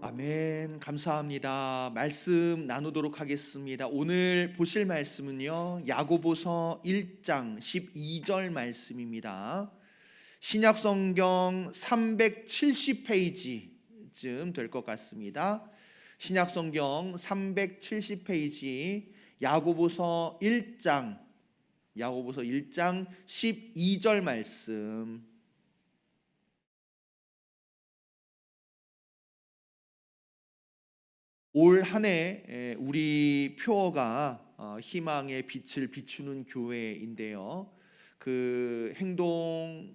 아멘. 감사합니다. 말씀 나누도록 하겠습니다. 오늘 보실 말씀은요, 야고보서 1장 12절 말씀입니다. 신약성경 370페이지쯤 될 것 같습니다. 신약성경 370페이지 야고보서 1장 12절 말씀. 올 한 해 우리 표어가 희망의 빛을 비추는 교회인데요. 그 행동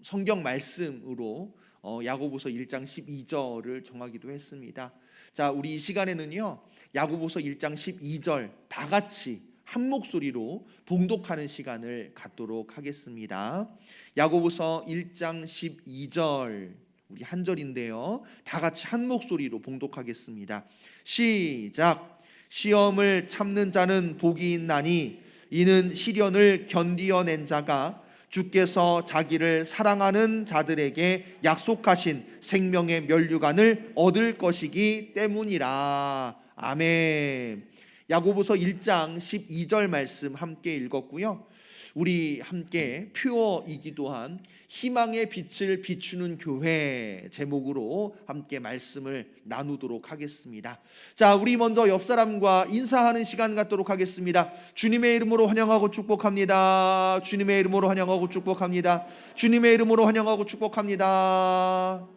성경 말씀으로 야고보서 1장 12절을 정하기도 했습니다. 자, 우리 이 시간에는요, 야고보서 1장 12절 다 같이 한 목소리로 봉독하는 시간을 갖도록 하겠습니다. 야고보서 1장 12절 우리 한 절인데요, 다 같이 한 목소리로 봉독하겠습니다. 시작. 시험을 참는 자는 복이 있나니 이는 시련을 견디어낸 자가 주께서 자기를 사랑하는 자들에게 약속하신 생명의 면류관을 얻을 것이기 때문이라. 아멘. 야고보서 1장 12절 말씀 함께 읽었고요, 우리 함께 표어이기도 한 희망의 빛을 비추는 교회 제목으로 함께 말씀을 나누도록 하겠습니다. 자, 우리 먼저 옆 사람과 인사하는 시간 갖도록 하겠습니다. 주님의 이름으로 환영하고 축복합니다. 주님의 이름으로 환영하고 축복합니다. 주님의 이름으로 환영하고 축복합니다.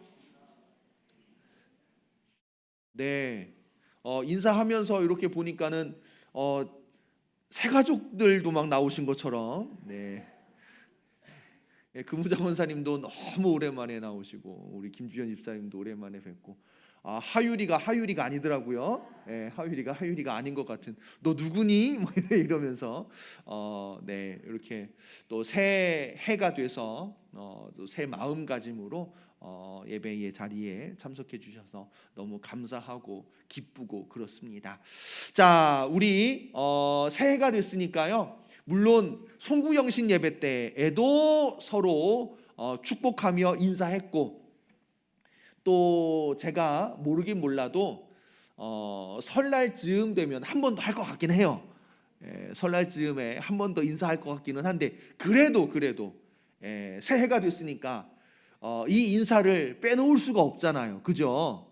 네, 인사하면서 이렇게 보니까는 새 가족들도 막 나오신 것처럼, 네. 금우장 원사님도 너무 오랜만에 나오시고, 우리 김주현 집사님도 오랜만에 뵙고, 하율이가 아니더라고요. 하율이가 아닌 것 같은. 너 누구니? 뭐 이러면서 네, 이렇게 또 새 해가 돼서 또 새 마음가짐으로 예배의 자리에 참석해 주셔서 너무 감사하고 기쁘고 그렇습니다. 자, 우리 새해가 됐으니까요, 물론 송구영신 예배 때에도 서로 축복하며 인사했고, 또 제가 모르긴 몰라도 설날 즈음 되면 한 번 더 할 것 같긴 해요. 설날 즈음에 한 번 더 인사할 것 같기는 한데, 그래도 새해가 됐으니까 이 인사를 빼놓을 수가 없잖아요. 그죠?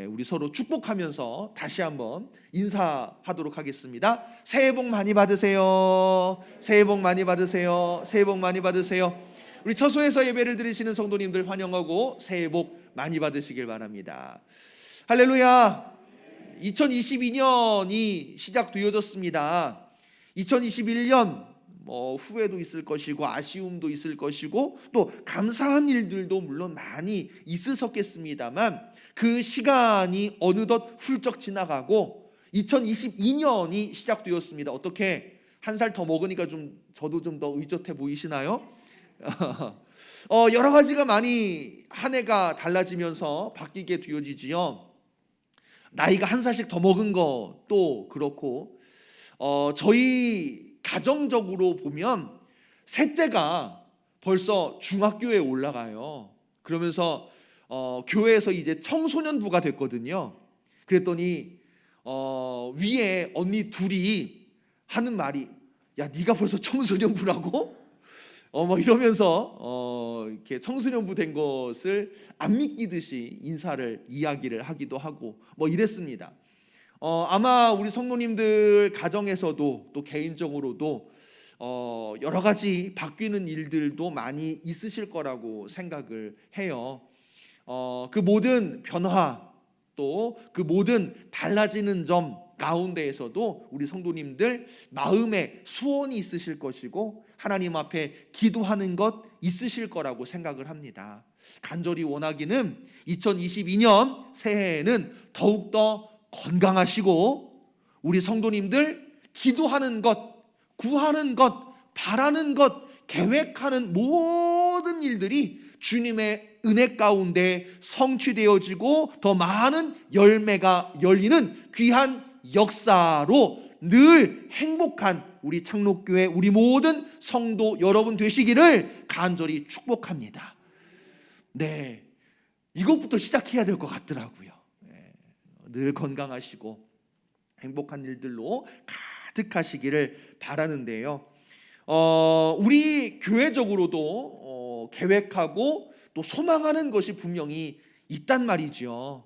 우리 서로 축복하면서 다시 한번 인사하도록 하겠습니다. 새해 복 많이 받으세요. 새해 복 많이 받으세요. 새해 복 많이 받으세요. 우리 처소에서 예배를 드리시는 성도님들 환영하고 새해 복 많이 받으시길 바랍니다. 할렐루야. 2022년이 시작되어졌습니다. 2021년 후회도 있을 것이고 아쉬움도 있을 것이고 또 감사한 일들도 물론 많이 있으셨겠습니다만, 그 시간이 어느덧 훌쩍 지나가고 2022년이 시작되었습니다. 어떻게 한 살 더 먹으니까 저도 좀 더 의젓해 보이시나요? 여러 가지가 많이 한 해가 달라지면서 바뀌게 되어지지요. 나이가 한 살씩 더 먹은 것도 그렇고, 저희 가정적으로 보면 셋째가 벌써 중학교에 올라가요. 그러면서 교회에서 이제 청소년부가 됐거든요. 그랬더니 위에 언니 둘이 하는 말이, 야, 네가 벌써 청소년부라고? 막 이러면서 이렇게 청소년부 된 것을 안 믿기듯이 인사를 이야기를 하기도 하고 뭐 이랬습니다. 아마 우리 성도님들 가정에서도 또 개인적으로도 여러 가지 바뀌는 일들도 많이 있으실 거라고 생각을 해요. 그 모든 변화, 또 그 모든 달라지는 점 가운데에서도 우리 성도님들 마음에 소원이 있으실 것이고 하나님 앞에 기도하는 것 있으실 거라고 생각을 합니다. 간절히 원하기는 2022년 새해에는 더욱더 건강하시고 우리 성도님들 기도하는 것, 구하는 것, 바라는 것, 계획하는 모든 일들이 주님의 은혜 가운데 성취되어지고 더 많은 열매가 열리는 귀한 역사로 늘 행복한 우리 창록교회 우리 모든 성도 여러분 되시기를 간절히 축복합니다. 네, 이것부터 시작해야 될 것 같더라고요. 늘 건강하시고 행복한 일들로 가득하시기를 바라는데요. 우리 교회적으로도 계획하고 또 소망하는 것이 분명히 있단 말이죠.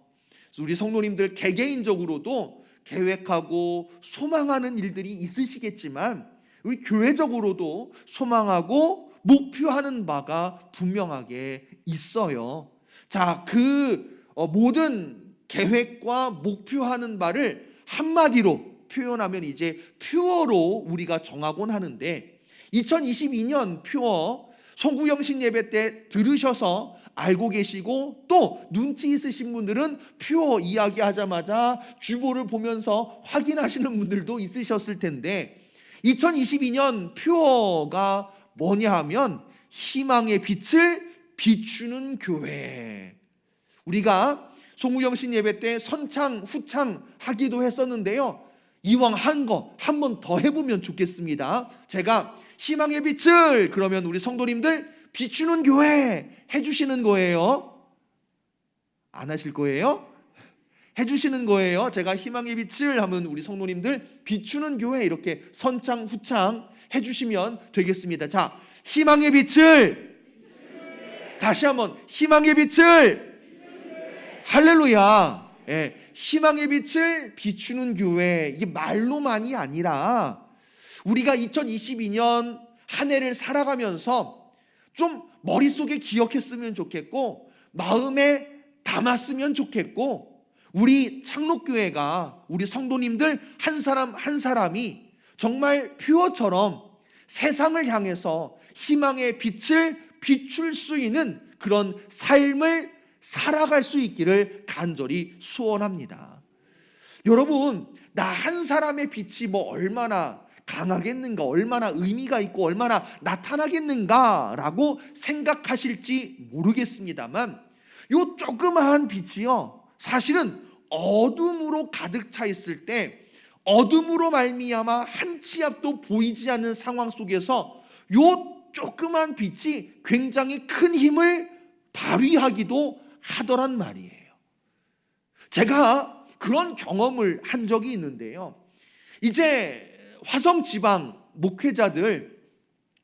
우리 성도님들 개개인적으로도 계획하고 소망하는 일들이 있으시겠지만 우리 교회적으로도 소망하고 목표하는 바가 분명하게 있어요. 자, 그 모든 계획과 목표하는 바를 한마디로 표현하면 이제 퓨어로 우리가 정하곤 하는데 2022년 퓨어 송구영신 예배 때 들으셔서 알고 계시고 또 눈치 있으신 분들은 퓨어 이야기하자마자 주보를 보면서 확인하시는 분들도 있으셨을 텐데 2022년 퓨어가 뭐냐 하면 희망의 빛을 비추는 교회. 우리가 송구영신 예배 때 선창 후창 하기도 했었는데요, 이왕 한 거 한 번 더 해보면 좋겠습니다. 제가 희망의 빛을 그러면 우리 성도님들 비추는 교회 해주시는 거예요? 안 하실 거예요? 해주시는 거예요. 제가 희망의 빛을 하면 우리 성도님들 비추는 교회 이렇게 선창 후창 해주시면 되겠습니다. 자, 희망의 빛을 다시 한번 희망의 빛을 할렐루야. 예, 희망의 빛을 비추는 교회. 이게 말로만이 아니라 우리가 2022년 한 해를 살아가면서 좀 머릿속에 기억했으면 좋겠고 마음에 담았으면 좋겠고 우리 창록교회가 우리 성도님들 한 사람 한 사람이 정말 퓨어처럼 세상을 향해서 희망의 빛을 비출 수 있는 그런 삶을 살아갈 수 있기를 간절히 소원합니다. 여러분, 나 한 사람의 빛이 뭐 얼마나 강하겠는가, 얼마나 의미가 있고 얼마나 나타나겠는가라고 생각하실지 모르겠습니다만 요 조그마한 빛이요, 사실은 어둠으로 가득 차 있을 때 어둠으로 말미암아 한 치 앞도 보이지 않는 상황 속에서 요 조그만 빛이 굉장히 큰 힘을 발휘하기도 하더란 말이에요. 제가 그런 경험을 한 적이 있는데요, 이제 화성 지방 목회자들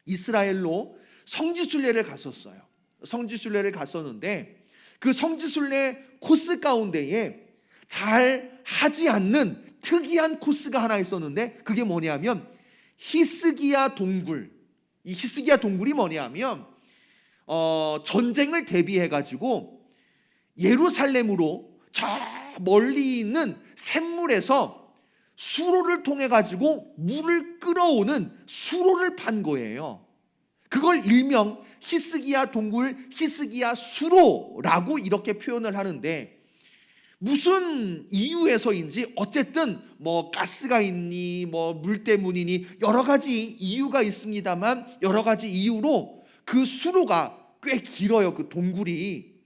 이스라엘로 성지순례를 갔었어요. 성지순례를 갔었는데 그 성지순례 코스 가운데에 잘 하지 않는 특이한 코스가 하나 있었는데 그게 뭐냐면 히스기야 동굴. 이 히스기야 동굴이 뭐냐면 전쟁을 대비해 가지고 예루살렘으로 저 멀리 있는 샘물에서 수로를 통해 가지고 물을 끌어오는 수로를 판 거예요. 그걸 일명 히스기야 동굴, 히스기야 수로라고 이렇게 표현을 하는데 무슨 이유에서인지 어쨌든 뭐 가스가 있니 뭐 물 때문이니 여러 가지 이유가 있습니다만 여러 가지 이유로 그 수로가 꽤 길어요. 그 동굴이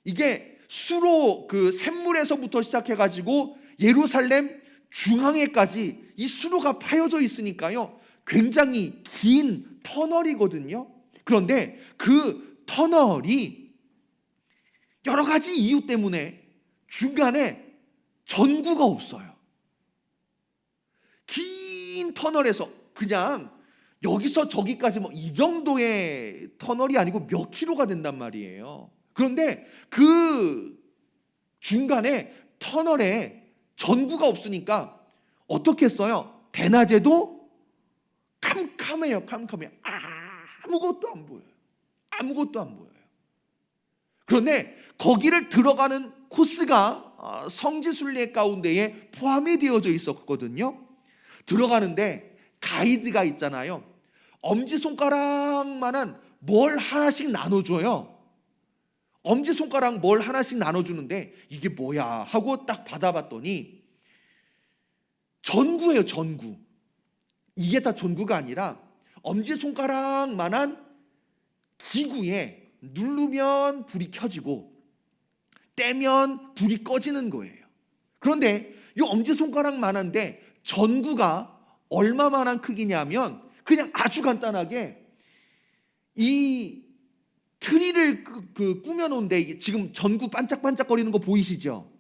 이게 수로 그 샘물에서부터 시작해 가지고 예루살렘 중앙에까지 이 수로가 파여져 있으니까요 굉장히 긴 터널이거든요. 그런데 그 터널이 여러 가지 이유 때문에 중간에 전구가 없어요. 긴 터널에서 그냥 여기서 저기까지 뭐 이 정도의 터널이 아니고 몇 킬로가 된단 말이에요. 그런데 그 중간에 터널에 전구가 없으니까 어떻게 했어요? 대낮에도 캄캄해요. 캄캄해요. 아무것도 안 보여요. 아무것도 안 보여요. 그런데 거기를 들어가는 코스가 성지순례 가운데에 포함이 되어져 있었거든요. 들어가는데 가이드가 있잖아요. 엄지손가락만한 뭘 하나씩 나눠줘요. 엄지손가락 뭘 하나씩 나눠주는데 이게 뭐야 하고 딱 받아봤더니 전구예요. 전구. 이게 다 전구가 아니라 엄지손가락만한 기구에 누르면 불이 켜지고 떼면 불이 꺼지는 거예요. 그런데 이 엄지손가락만한데 전구가 얼마만한 크기냐면 그냥 아주 간단하게 이 트리를 꾸며놓은데 지금 전구 반짝반짝거리는 거 보이시죠?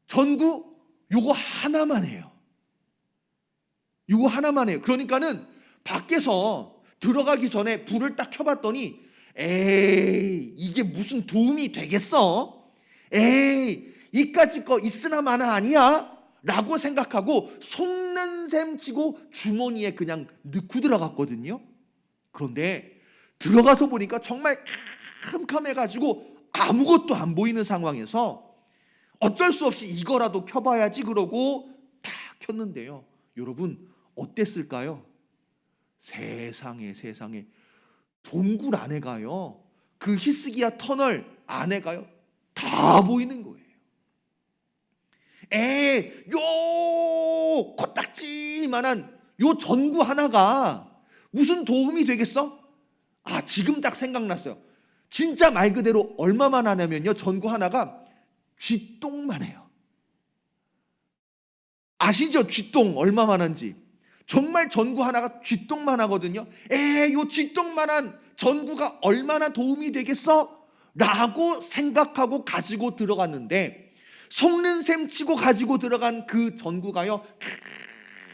전구 요거 하나만 해요. 요거 하나만 해요. 그러니까는 밖에서 들어가기 전에 불을 딱 켜봤더니 에이 이게 무슨 도움이 되겠어? 에이 이까짓 거 있으나 마나 아니야? 라고 생각하고 속는 셈 치고 주머니에 그냥 넣고 들어갔거든요. 그런데 들어가서 보니까 정말 캄캄해가지고 아무것도 안 보이는 상황에서 어쩔 수 없이 이거라도 켜봐야지 그러고 다 켰는데요. 여러분 어땠을까요? 세상에 동굴 안에 가요. 그 히스기야 터널 안에 가요. 다 보이는 거예요. 요 코딱지만한 요 전구 하나가 무슨 도움이 되겠어? 지금 딱 생각났어요. 진짜 말 그대로 얼마만 하냐면요, 전구 하나가 쥐똥만 해요. 아시죠? 쥐똥 얼마만 한지. 정말 전구 하나가 쥐똥만 하거든요. 요 쥐똥만한 전구가 얼마나 도움이 되겠어? 라고 생각하고 가지고 들어갔는데 속는 셈 치고 가지고 들어간 그 전구가요,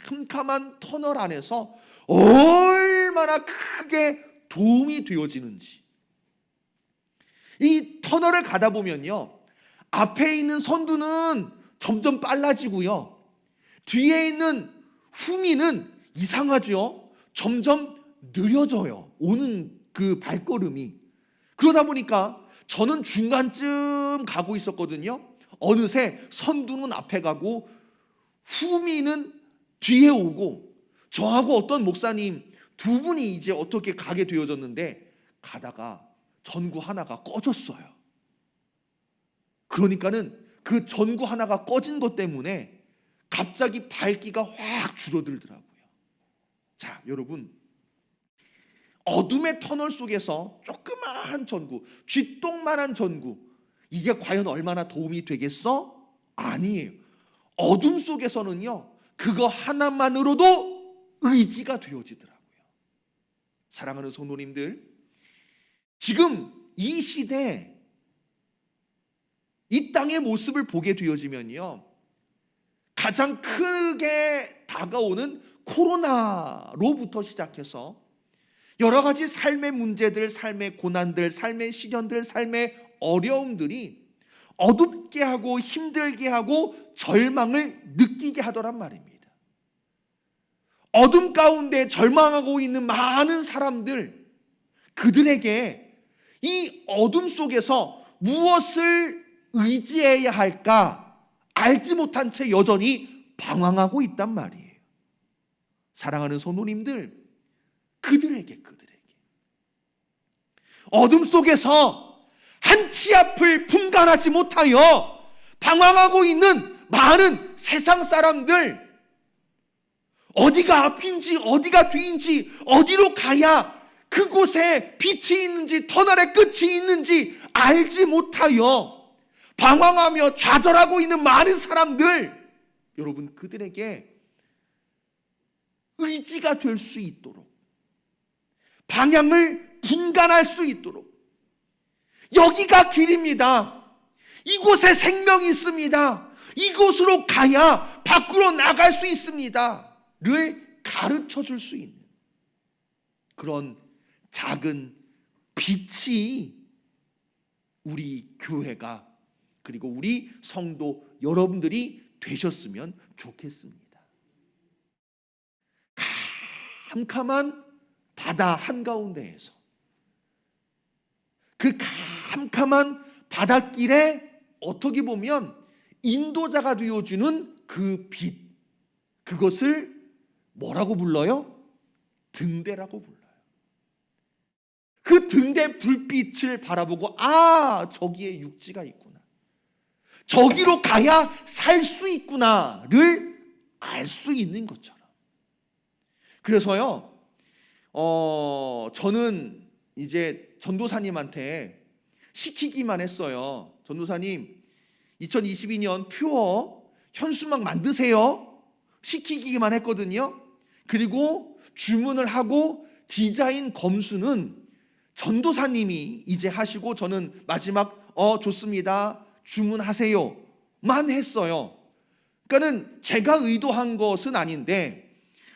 캄캄한 터널 안에서 얼마나 크게 도움이 되어지는지. 이 터널을 가다 보면요, 앞에 있는 선두는 점점 빨라지고요, 뒤에 있는 후미는 이상하죠. 점점 느려져요. 오는 그 발걸음이. 그러다 보니까 저는 중간쯤 가고 있었거든요. 어느새 선두는 앞에 가고 후미는 뒤에 오고 저하고 어떤 목사님 두 분이 이제 어떻게 가게 되어졌는데 가다가 전구 하나가 꺼졌어요. 그러니까는 그 전구 하나가 꺼진 것 때문에 갑자기 밝기가 확 줄어들더라고요. 자, 여러분, 어둠의 터널 속에서 조그마한 전구, 쥐똥만한 전구, 이게 과연 얼마나 도움이 되겠어? 아니에요. 어둠 속에서는요, 그거 하나만으로도 의지가 되어지더라고요. 사랑하는 성도님들, 지금 이 시대, 이 땅의 모습을 보게 되어지면요, 가장 크게 다가오는 코로나로부터 시작해서 여러 가지 삶의 문제들, 삶의 고난들, 삶의 시련들, 삶의 어려움들이 어둡게 하고 힘들게 하고 절망을 느끼게 하더란 말입니다. 어둠 가운데 절망하고 있는 많은 사람들, 그들에게 이 어둠 속에서 무엇을 의지해야 할까 알지 못한 채 여전히 방황하고 있단 말이에요. 사랑하는 성도님들, 그들에게 어둠 속에서 한치 앞을 분간하지 못하여 방황하고 있는 많은 세상 사람들, 어디가 앞인지 어디가 뒤인지, 어디로 가야 그곳에 빛이 있는지 터널의 끝이 있는지 알지 못하여 방황하며 좌절하고 있는 많은 사람들, 여러분, 그들에게 의지가 될 수 있도록, 방향을 분간할 수 있도록, 여기가 길입니다, 이곳에 생명이 있습니다, 이곳으로 가야 밖으로 나갈 수 있습니다 를 가르쳐 줄 수 있는 그런 작은 빛이 우리 교회가, 그리고 우리 성도 여러분들이 되셨으면 좋겠습니다. 캄캄한 바다 한가운데에서, 그 캄캄한 바닷길에 어떻게 보면 인도자가 되어주는 그 빛, 그것을 뭐라고 불러요? 등대라고 불러요. 그 등대 불빛을 바라보고, 저기에 육지가 있구나, 저기로 가야 살 수 있구나를 알 수 있는 것처럼. 그래서요, 저는 이제 전도사님한테 시키기만 했어요. 전도사님, 2022년 퓨어 현수막 만드세요. 시키기만 했거든요. 그리고 주문을 하고 디자인 검수는 전도사님이 이제 하시고, 저는 마지막 좋습니다, 주문하세요 했어요. 그러니까는 제가 의도한 것은 아닌데,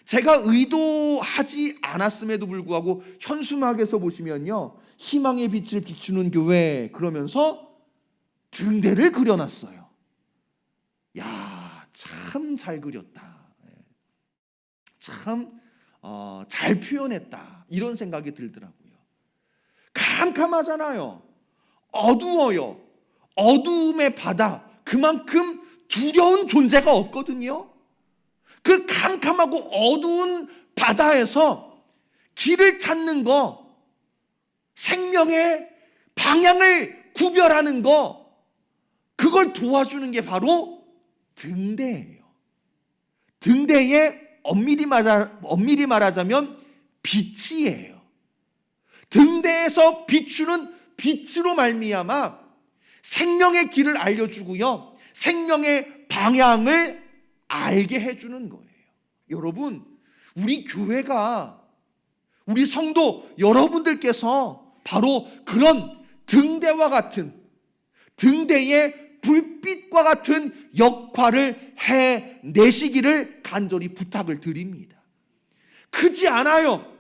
제가 의도하지 않았음에도 불구하고 현수막에서 보시면요, 희망의 빛을 비추는 교회 그러면서 등대를 그려놨어요. 야, 참 잘 그렸다. 참 잘 표현했다. 이런 생각이 들더라고요. 캄캄하잖아요. 어두워요. 어두움의 바다, 그만큼 두려운 존재가 없거든요. 그 캄캄하고 어두운 바다에서 길을 찾는 거, 생명의 방향을 구별하는 거, 그걸 도와주는 게 바로 등대예요. 등대의 엄밀히 말하자면 빛이에요. 등대에서 비추는 빛으로 말미암아 생명의 길을 알려주고요, 생명의 방향을 알게 해주는 거예요. 여러분, 우리 교회가, 우리 성도 여러분들께서 바로 그런 등대와 같은, 등대의 불빛과 같은 역할을 해내시기를 간절히 부탁을 드립니다. 크지 않아요.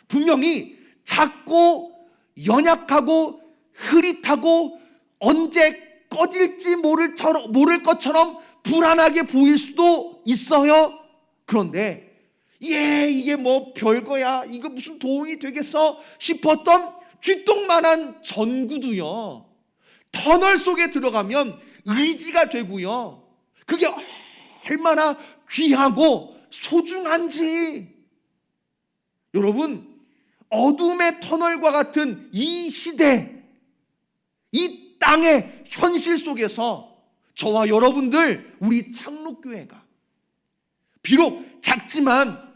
분명히 작고 연약하고 흐릿하고 언제 꺼질지 모를 것처럼 불안하게 보일 수도 있어요. 그런데 이게 뭐 별거야, 이거 무슨 도움이 되겠어 싶었던 쥐똥만한 전구도요, 터널 속에 들어가면 의지가 되고요, 그게 얼마나 귀하고 소중한지. 여러분, 어둠의 터널과 같은 이 시대, 이 땅의 현실 속에서 저와 여러분들, 우리 창록교회가 비록 작지만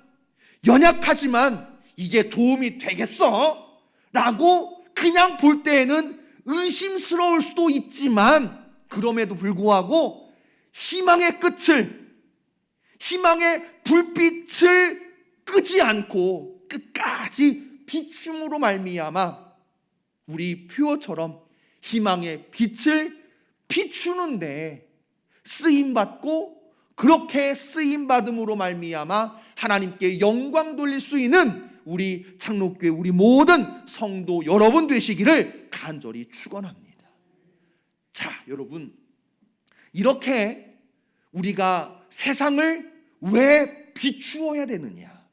연약하지만 이게 도움이 되겠어? 라고 그냥 볼 때에는 의심스러울 수도 있지만, 그럼에도 불구하고 희망의 끝을, 희망의 불빛을 끄지 않고 끝까지 비춤으로 말미암아 우리 표어처럼 희망의 빛을 비추는데 쓰임받고, 그렇게 쓰임받음으로 말미암아 하나님께 영광 돌릴 수 있는 우리 창록교회, 우리 모든 성도 여러분 되시기를 간절히 축원합니다. 자, 여러분, 이렇게 우리가 세상을 왜 비추어야 되느냐?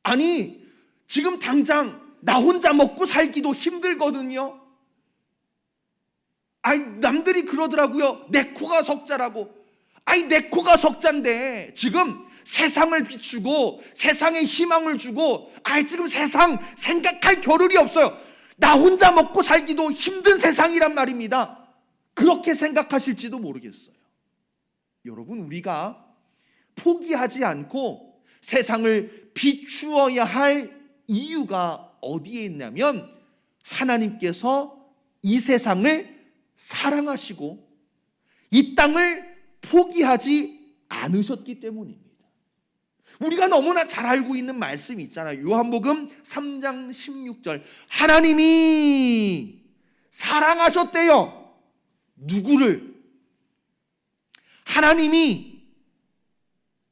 아니, 지금 당장 나 혼자 먹고 살기도 힘들거든요. 남들이 그러더라고요. 내 코가 석자라고. 내 코가 석자인데 지금 세상을 비추고 세상에 희망을 주고, 지금 세상 생각할 겨를이 없어요. 나 혼자 먹고 살기도 힘든 세상이란 말입니다. 그렇게 생각하실지도 모르겠어요. 여러분, 우리가 포기하지 않고 세상을 비추어야 할 이유가 어디에 있냐면, 하나님께서 이 세상을 사랑하시고 이 땅을 포기하지 않으셨기 때문입니다. 우리가 너무나 잘 알고 있는 말씀이 있잖아요. 요한복음 3장 16절, 하나님이 사랑하셨대요. 누구를? 하나님이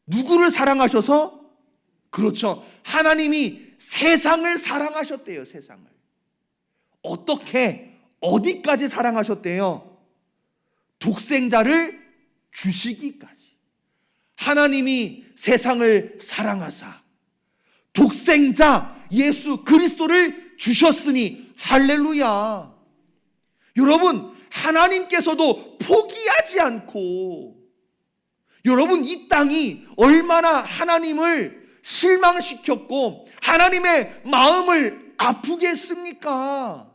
누구를 사랑하셔서? 그렇죠, 하나님이 세상을 사랑하셨대요. 세상을. 어떻게, 어디까지 사랑하셨대요? 독생자를 주시기까지. 하나님이 세상을 사랑하사 독생자 예수 그리스도를 주셨으니 할렐루야. 여러분, 하나님께서도 포기하지 않고, 여러분, 이 땅이 얼마나 하나님을 실망시켰고 하나님의 마음을 아프게 했습니까?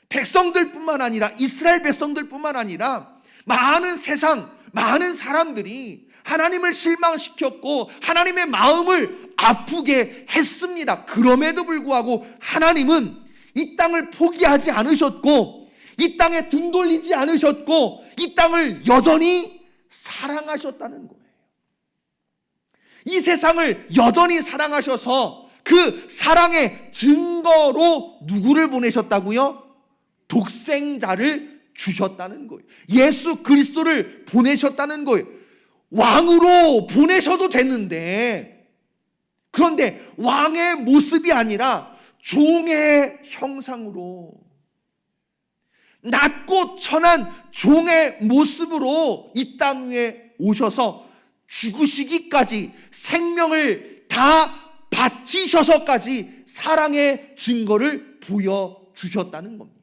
백성들뿐만 아니라, 이스라엘 백성들뿐만 아니라 많은 세상, 많은 사람들이 하나님을 실망시켰고 하나님의 마음을 아프게 했습니다. 그럼에도 불구하고 하나님은 이 땅을 포기하지 않으셨고, 이 땅에 등 돌리지 않으셨고, 이 땅을 여전히 사랑하셨다는 거예요. 이 세상을 여전히 사랑하셔서 그 사랑의 증거로 누구를 보내셨다고요? 독생자를 주셨다는 거예요. 예수 그리스도를 보내셨다는 거예요. 왕으로 보내셔도 됐는데, 그런데 왕의 모습이 아니라 종의 형상으로, 낮고 천한 종의 모습으로 이 땅 위에 오셔서 죽으시기까지, 생명을 다 바치셔서까지 사랑의 증거를 보여주셨다는 겁니다.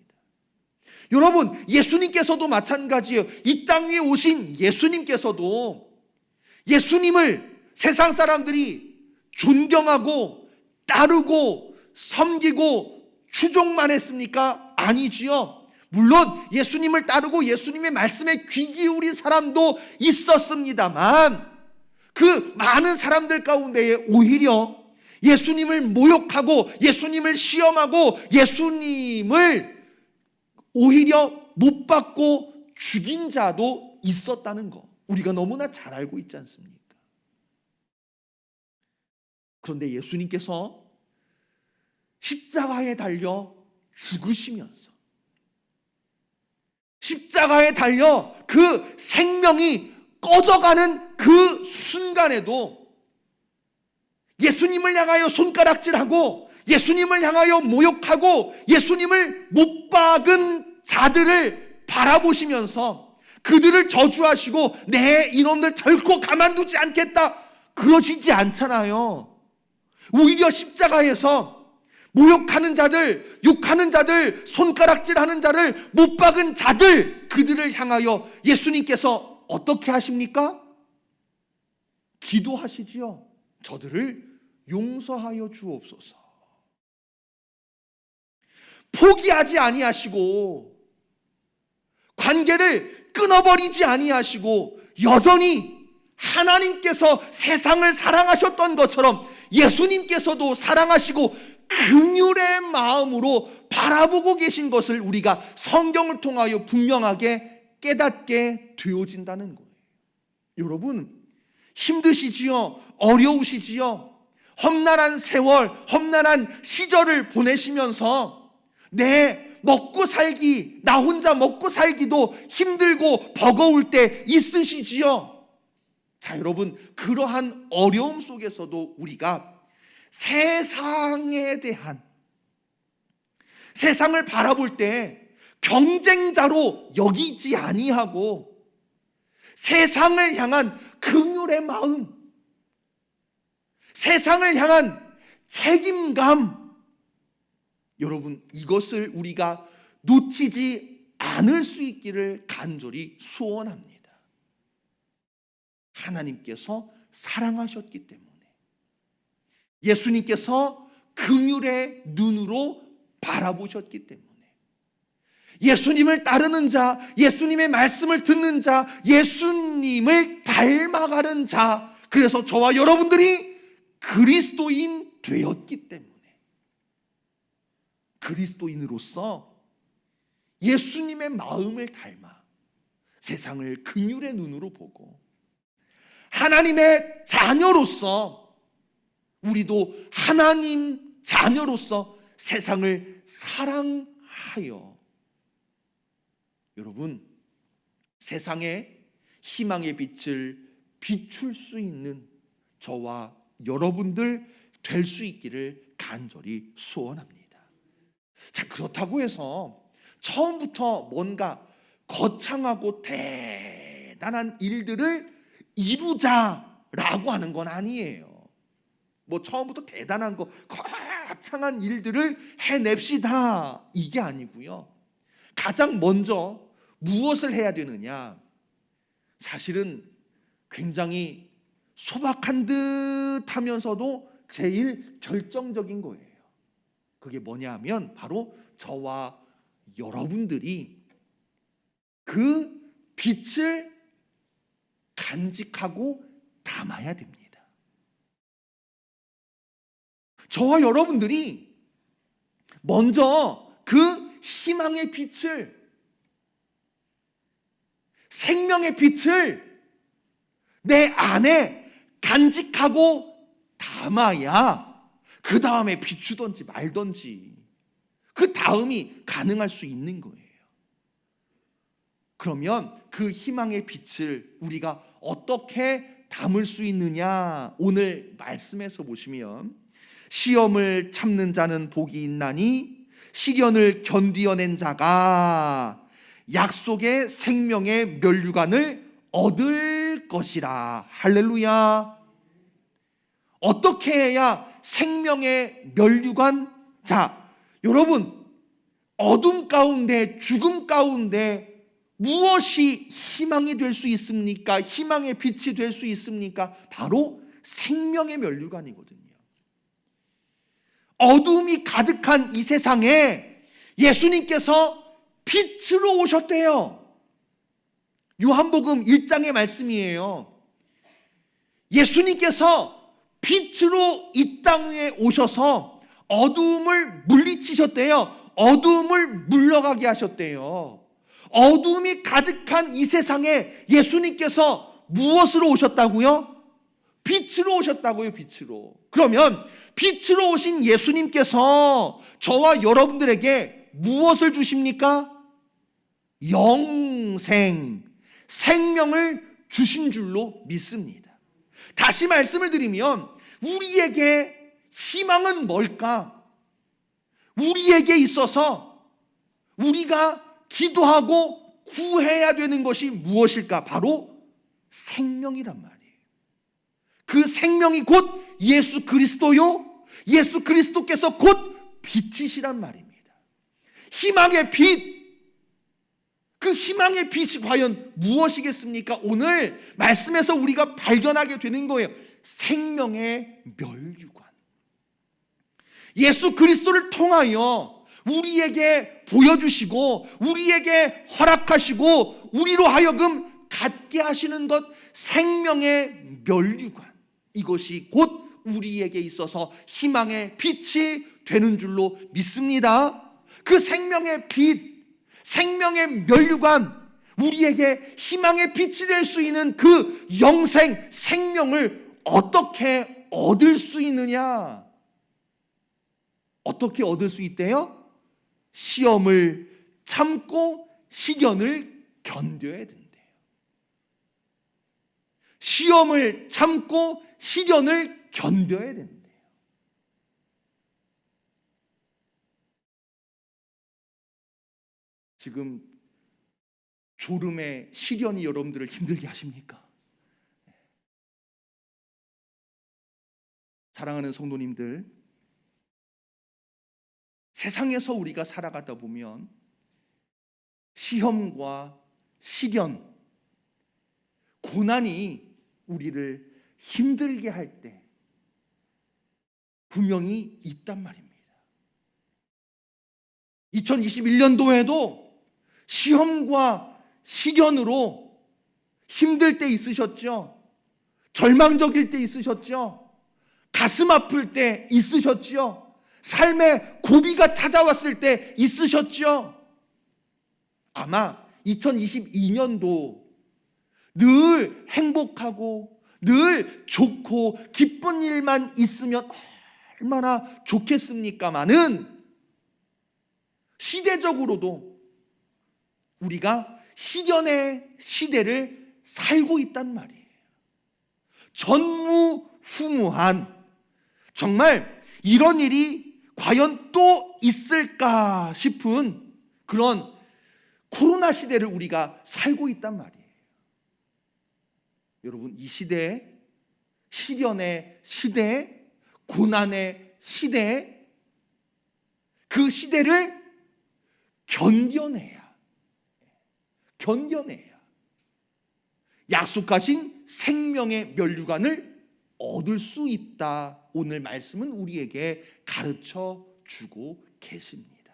여러분, 예수님께서도 마찬가지예요. 이 땅 위에 오신 예수님께서도 예수님을 세상 사람들이 존경하고 따르고 섬기고 추종만 했습니까? 아니지요. 물론 예수님을 따르고 예수님의 말씀에 귀 기울인 사람도 있었습니다만, 그 많은 사람들 가운데에 오히려 예수님을 모욕하고 예수님을 시험하고 예수님을 오히려 못 받고 죽인 자도 있었다는 거, 우리가 너무나 잘 알고 있지 않습니까? 그런데 예수님께서 십자가에 달려 죽으시면서, 십자가에 달려 그 생명이 꺼져가는 그 순간에도 예수님을 향하여 손가락질하고 예수님을 향하여 모욕하고 예수님을 못 박은 자들을 바라보시면서 그들을 저주하시고 내 이놈들 결코 가만두지 않겠다 그러시지 않잖아요. 오히려 십자가에서 모욕하는 자들, 욕하는 자들, 손가락질하는 자를 못 박은 자들, 그들을 향하여 예수님께서 어떻게 하십니까? 기도하시지요. 저들을 용서하여 주옵소서. 포기하지 아니하시고 관계를 끊어버리지 아니하시고 여전히 하나님께서 세상을 사랑하셨던 것처럼 예수님께서도 사랑하시고 긍휼의 마음으로 바라보고 계신 것을 우리가 성경을 통하여 분명하게 깨닫게 되어진다는 거예요. 여러분, 힘드시지요? 어려우시지요? 험난한 세월, 험난한 시절을 보내시면서 먹고 살기, 나 혼자 먹고 살기도 힘들고 버거울 때 있으시지요? 자, 여러분, 그러한 어려움 속에서도 우리가 세상에 대한, 세상을 바라볼 때 경쟁자로 여기지 아니하고 세상을 향한 긍휼의 마음, 세상을 향한 책임감, 여러분, 이것을 우리가 놓치지 않을 수 있기를 간절히 소원합니다. 하나님께서 사랑하셨기 때문에, 예수님께서 긍휼의 눈으로 바라보셨기 때문에, 예수님을 따르는 자, 예수님의 말씀을 듣는 자, 예수님을 닮아가는 자, 그래서 저와 여러분들이 그리스도인 되었기 때문에, 그리스도인으로서 예수님의 마음을 닮아 세상을 긍휼의 눈으로 보고 하나님의 자녀로서, 우리도 하나님 자녀로서 세상을 사랑하여, 여러분, 세상에 희망의 빛을 비출 수 있는 저와 여러분들 될 수 있기를 간절히 소원합니다. 자, 그렇다고 해서 처음부터 뭔가 거창하고 대단한 일들을 이루자라고 하는 건 아니에요. 뭐 처음부터 대단한 거, 거창한 일들을 해냅시다, 이게 아니고요. 가장 먼저 무엇을 해야 되느냐, 사실은 굉장히 소박한 듯 하면서도 제일 결정적인 거예요. 그게 뭐냐 하면 바로 저와 여러분들이 그 빛을 간직하고 담아야 됩니다. 저와 여러분들이 먼저 그 희망의 빛을, 생명의 빛을 내 안에 간직하고 담아야 그 다음에 비추든지 말든지 그 다음이 가능할 수 있는 거예요. 그러면 그 희망의 빛을 우리가 어떻게 담을 수 있느냐? 오늘 말씀에서 보시면 시험을 참는 자는 복이 있나니 시련을 견디어낸 자가 약속의 생명의 면류관을 얻을 것이라. 할렐루야. 어떻게 해야 생명의 면류관? 자, 여러분, 어둠 가운데, 죽음 가운데 무엇이 희망이 될 수 있습니까? 희망의 빛이 될 수 있습니까? 바로 생명의 면류관이거든요. 어둠이 가득한 이 세상에 예수님께서 빛으로 오셨대요. 요한복음 1장의 말씀이에요. 예수님께서 빛으로 이 땅에 오셔서 어둠을 물리치셨대요. 어둠을 물러가게 하셨대요. 어둠이 가득한 이 세상에 예수님께서 무엇으로 오셨다고요? 빛으로 오셨다고요. 빛으로. 그러면 빛으로 오신 예수님께서 저와 여러분들에게 무엇을 주십니까? 영생, 생명을 주신 줄로 믿습니다. 다시 말씀을 드리면 우리에게 희망은 뭘까? 우리에게 있어서 우리가 기도하고 구해야 되는 것이 무엇일까? 바로 생명이란 말이에요. 그 생명이 곧 예수 그리스도요. 예수 그리스도께서 곧 빛이시란 말입니다. 희망의 빛. 그 희망의 빛이 과연 무엇이겠습니까? 오늘 말씀에서 우리가 발견하게 되는 거예요. 생명의 면류관. 예수 그리스도를 통하여 우리에게 보여주시고 우리에게 허락하시고 우리로 하여금 갖게 하시는 것, 생명의 면류관. 이것이 곧 우리에게 있어서 희망의 빛이 되는 줄로 믿습니다. 그 생명의 빛, 생명의 면류관, 우리에게 희망의 빛이 될 수 있는 그 영생, 생명을 어떻게 얻을 수 있느냐? 어떻게 얻을 수 있대요? 시험을 참고 시련을 견뎌야 된대요. 시험을 참고 시련을 견뎌야 된대요. 지금 졸음의 시련이 여러분들을 힘들게 하십니까? 사랑하는 성도님들, 세상에서 우리가 살아가다 보면 시험과 시련, 고난이 우리를 힘들게 할 때 분명히 있단 말입니다. 2021년도에도 시험과 시련으로 힘들 때 있으셨죠? 절망적일 때 있으셨죠? 가슴 아플 때 있으셨죠? 삶의 고비가 찾아왔을 때 있으셨죠? 아마 2022년도 늘 행복하고 늘 좋고 기쁜 일만 있으면 얼마나 좋겠습니까마는 시대적으로도 우리가 시련의 시대를 살고 있단 말이에요. 전무후무한, 정말 이런 일이 과연 또 있을까 싶은 그런 코로나 시대를 우리가 살고 있단 말이에요. 여러분, 이 시대에, 시련의 시대에, 고난의 시대에, 그 시대를 견뎌내야 약속하신 생명의 면류관을 얻을 수 있다. 오늘 말씀은 우리에게 가르쳐 주고 계십니다.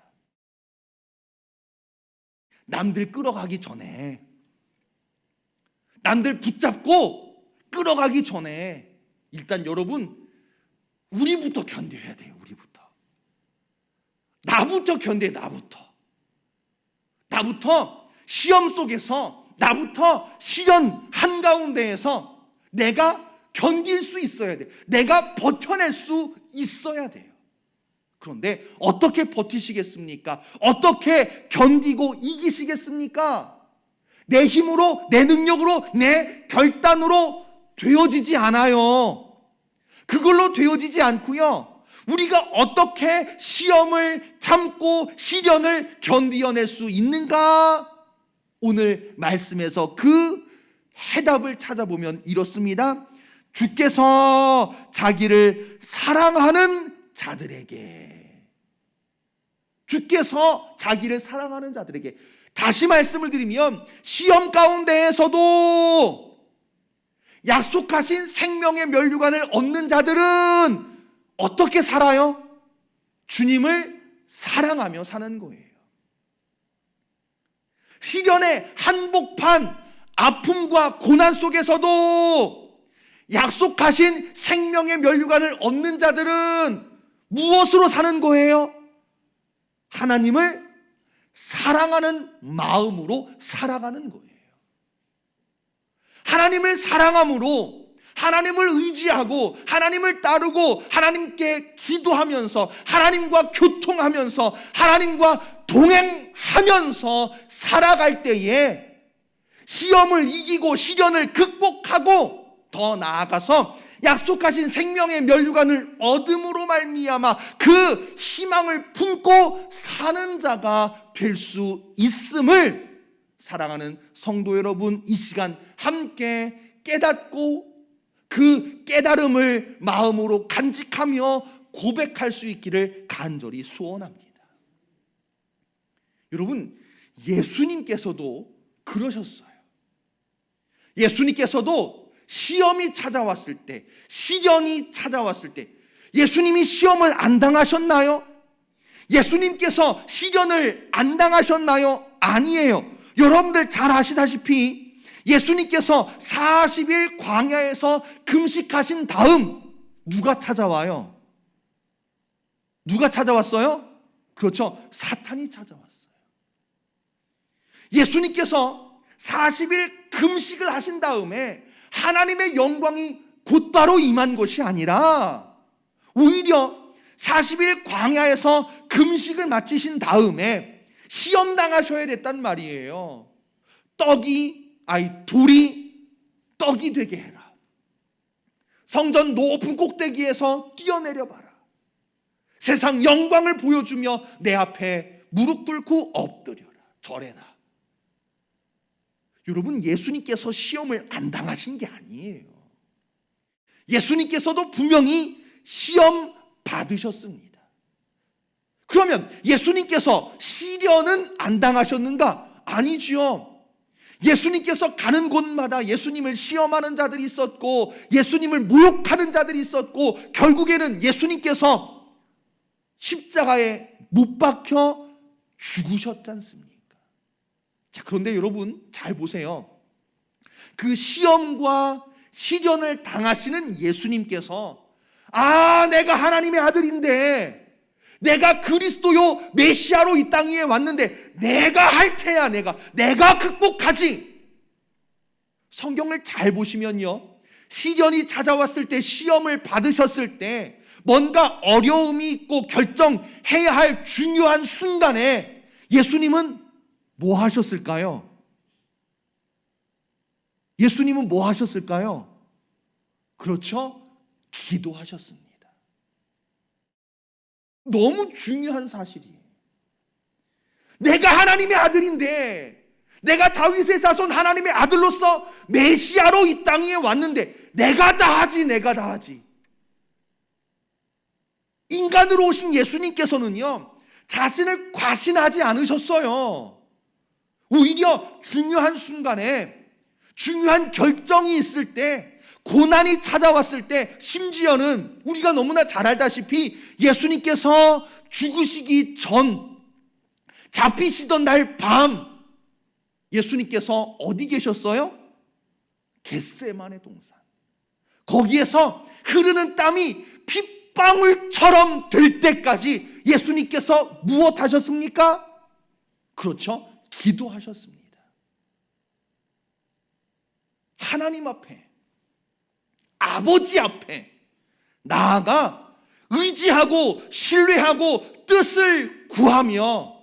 남들 끌어가기 전에, 남들 붙잡고 끌어가기 전에 일단 여러분, 우리부터 견뎌야 돼요. 우리부터. 나부터 견뎌. 나부터 시험 속에서, 나부터 시련 한가운데에서 내가 견딜 수 있어야 돼. 내가 버텨낼 수 있어야 돼요. 그런데 어떻게 버티시겠습니까? 어떻게 견디고 이기시겠습니까? 내 힘으로, 내 능력으로, 내 결단으로 되어지지 않아요. 그걸로 되어지지 않고요. 우리가 어떻게 시험을 참고 시련을 견디어낼 수 있는가? 오늘 말씀에서 그 해답을 찾아보면 이렇습니다. 주께서 자기를 사랑하는 자들에게, 주께서 자기를 사랑하는 자들에게, 다시 말씀을 드리면 시험 가운데에서도 약속하신 생명의 면류관을 얻는 자들은 어떻게 살아요? 주님을 사랑하며 사는 거예요. 시련의 한복판 아픔과 고난 속에서도 약속하신 생명의 면류관을 얻는 자들은 무엇으로 사는 거예요? 하나님을 사랑하는 마음으로 살아가는 거예요. 하나님을 사랑함으로, 하나님을 의지하고 하나님을 따르고 하나님께 기도하면서 하나님과 교통하면서 하나님과 동행하면서 살아갈 때에 시험을 이기고 시련을 극복하고 더 나아가서 약속하신 생명의 면류관을 얻음으로 말미암아 그 희망을 품고 사는 자가 될 수 있음을 사랑하는 성도 여러분, 이 시간 함께 깨닫고 그 깨달음을 마음으로 간직하며 고백할 수 있기를 간절히 소원합니다. 여러분, 예수님께서도 그러셨어요. 예수님께서도 시험이 찾아왔을 때, 시련이 찾아왔을 때 예수님이 시험을 안 당하셨나요? 예수님께서 시련을 안 당하셨나요? 아니에요. 여러분들 잘 아시다시피 예수님께서 40일 광야에서 금식하신 다음 누가 찾아와요? 누가 찾아왔어요? 그렇죠. 사탄이 찾아왔어요. 예수님께서 40일 금식을 하신 다음에 하나님의 영광이 곧바로 임한 것이 아니라 오히려 40일 광야에서 금식을 마치신 다음에 시험 당하셔야 됐단 말이에요. 돌이 떡이 되게 해라. 성전 높은 꼭대기에서 뛰어내려 봐라. 세상 영광을 보여주며 내 앞에 무릎 꿇고 엎드려라. 절해라. 여러분, 예수님께서 시험을 안 당하신 게 아니에요. 예수님께서도 분명히 시험 받으셨습니다. 그러면 예수님께서 시련은 안 당하셨는가? 아니지요. 예수님께서 가는 곳마다 예수님을 시험하는 자들이 있었고 예수님을 모욕하는 자들이 있었고 결국에는 예수님께서 십자가에 못 박혀 죽으셨지 않습니까? 자, 그런데 여러분 잘 보세요. 그 시험과 시련을 당하시는 예수님께서 내가 하나님의 아들인데 내가 그리스도요 메시아로 이 땅 위에 왔는데 내가 할 테야. 내가 극복하지. 성경을 잘 보시면요, 시련이 찾아왔을 때, 시험을 받으셨을 때 뭔가 어려움이 있고 결정해야 할 중요한 순간에 예수님은 뭐 하셨을까요? 예수님은 뭐 하셨을까요? 그렇죠? 기도하셨습니다. 너무 중요한 사실이에요. 내가 하나님의 아들인데, 내가 다윗의 자손 하나님의 아들로서 메시아로 이 땅 위에 왔는데 내가 다 하지. 인간으로 오신 예수님께서는요 자신을 과신하지 않으셨어요. 오히려 중요한 순간에, 중요한 결정이 있을 때, 고난이 찾아왔을 때, 심지어는 우리가 너무나 잘 알다시피 예수님께서 죽으시기 전, 잡히시던 날 밤 예수님께서 어디 계셨어요? 겟세마네 동산. 거기에서 흐르는 땀이 핏방울처럼 될 때까지 예수님께서 무엇 하셨습니까? 그렇죠, 기도하셨습니다. 하나님 앞에, 아버지 앞에 나아가 의지하고 신뢰하고 뜻을 구하며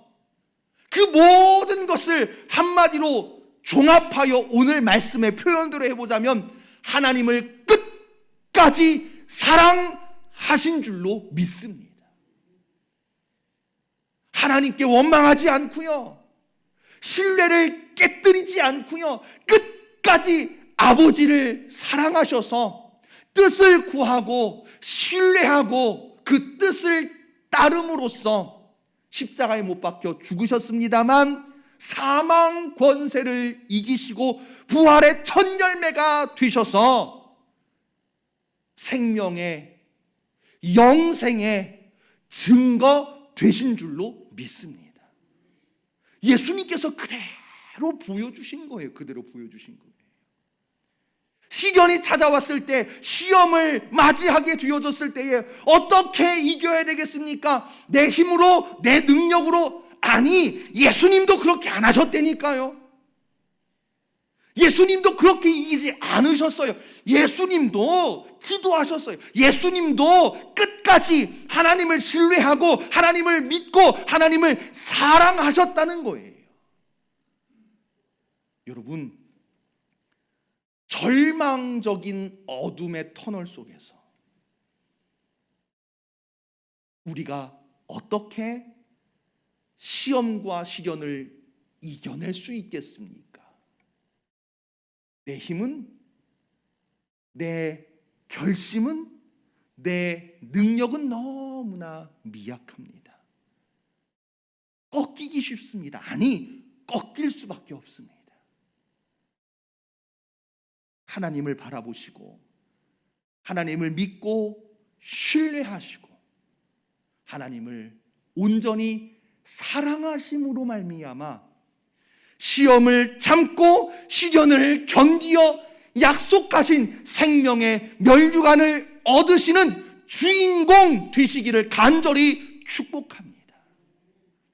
그 모든 것을 한마디로 종합하여 오늘 말씀의 표현대로 해보자면 하나님을 끝까지 사랑하신 줄로 믿습니다. 하나님께 원망하지 않고요, 신뢰를 깨뜨리지 않고요, 끝까지 아버지를 사랑하셔서 뜻을 구하고 신뢰하고 그 뜻을 따름으로써 십자가에 못 박혀 죽으셨습니다만 사망 권세를 이기시고 부활의 첫 열매가 되셔서 생명의 영생의 증거 되신 줄로 믿습니다. 예수님께서 그대로 보여주신 거예요. 그대로 보여주신 거예요. 시련이 찾아왔을 때, 시험을 맞이하게 되어졌을 때에 어떻게 이겨야 되겠습니까? 내 힘으로, 내 능력으로? 아니, 예수님도 그렇게 안 하셨다니까요. 예수님도 그렇게 이기지 않으셨어요. 예수님도 기도하셨어요. 예수님도 끝까지 하나님을 신뢰하고 하나님을 믿고 하나님을 사랑하셨다는 거예요. 여러분, 절망적인 어둠의 터널 속에서 우리가 어떻게 시험과 시련을 이겨낼 수 있겠습니까? 내 힘은, 내 결심은, 내 능력은 너무나 미약합니다. 꺾이기 쉽습니다. 아니, 꺾일 수밖에 없습니다. 하나님을 바라보시고 하나님을 믿고 신뢰하시고 하나님을 온전히 사랑하심으로 말미암아 시험을 참고 시련을 견디어 약속하신 생명의 면류관을 얻으시는 주인공 되시기를 간절히 축복합니다.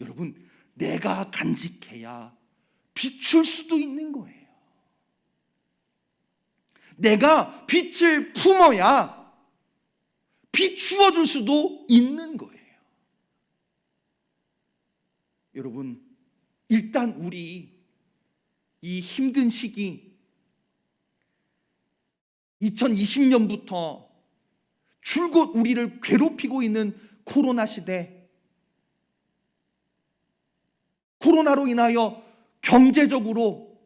여러분, 내가 간직해야 비출 수도 있는 거예요. 내가 빛을 품어야 비추어 줄 수도 있는 거예요. 여러분, 일단 우리 이 힘든 시기 2020년부터 줄곧 우리를 괴롭히고 있는 코로나 시대, 코로나로 인하여 경제적으로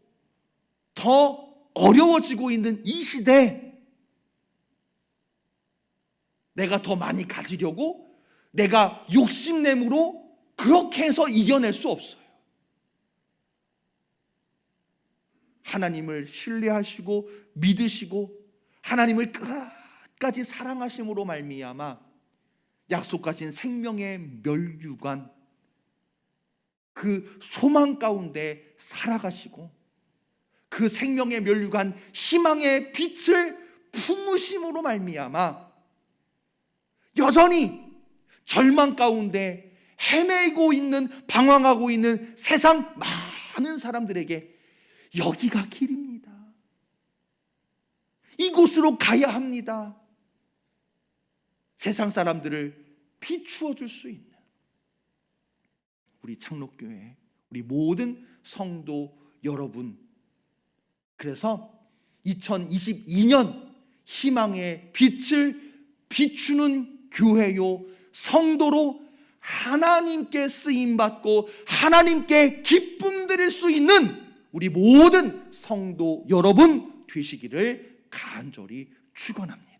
더 어려워지고 있는 이 시대, 내가 더 많이 가지려고 내가 욕심내므로 그렇게 해서 이겨낼 수 없어요. 하나님을 신뢰하시고 믿으시고 하나님을 끝까지 사랑하심으로 말미암아 약속하신 생명의 면류관, 그 소망 가운데 살아가시고 그 생명의 면류관, 희망의 빛을 품으심으로 말미암아 여전히 절망 가운데 헤매고 있는, 방황하고 있는 세상 많은 사람들에게 여기가 길입니다. 이곳으로 가야 합니다. 세상 사람들을 비추어 줄 수 있는 우리 창록교회, 우리 모든 성도 여러분, 그래서 2022년 희망의 빛을 비추는 교회요, 성도로 하나님께 쓰임받고 하나님께 기쁨 드릴 수 있는 우리 모든 성도 여러분 되시기를 간절히 축원합니다.